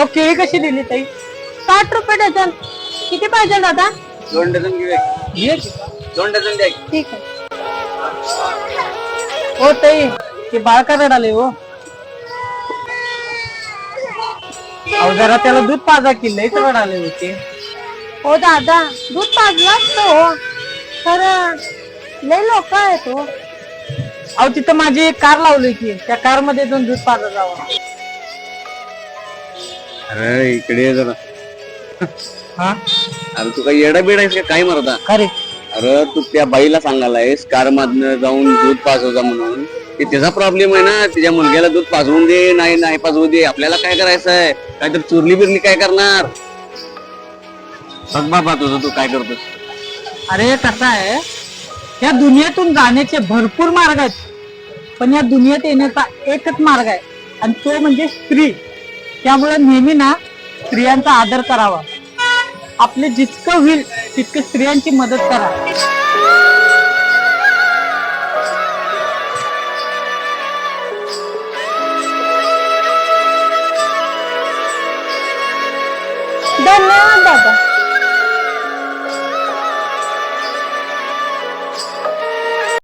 केळी कशी दिली ताई? 60 रुपये डझन. किती पाहिजे दादा? 2 डझन घेऊया. 2 डझन द्या. ठीक आहे. हो ताई, ते बाळ का रडाले हो? अहो जरा त्याला दूध पाजा की, लयच रडाले होते. हो दादा, दूध पाजलं असतं हो, तर लय लोक आहेत हो. अहो तिथं माझी एक कार लावली की, त्या कार मध्ये जाऊन दूध पाजा जावं. अरे इकडे ये जरा. हा अरे तू काही येडा बिडा आहेस का काय मरदा? खरे अरे तू त्या बाईला सांगायलायस कार मधनं जाऊन दूध पाजवजा म्हणून. ते त्याचा प्रॉब्लेम आहे ना, तिच्या मुलग्याला दूध पाजवून दे, नाही पाजवू दे. आपल्याला काय करायचंय? काहीतरी चुरली बिरली काय करणार? बघ बाबा तुझं तू काय करतोस. अरे कसं आहे, या दुनियेतून जाण्याचे भरपूर मार्ग आहेत, पण या दुनियेत येण्याचा एकच मार्ग आहे, आणि तो म्हणजे स्त्री. त्यामुळे नेहमी ना स्त्रियांचा आदर करावा. आपले जितकं होईल तितकं स्त्रियांची मदत करा. धन्यवाद दादा.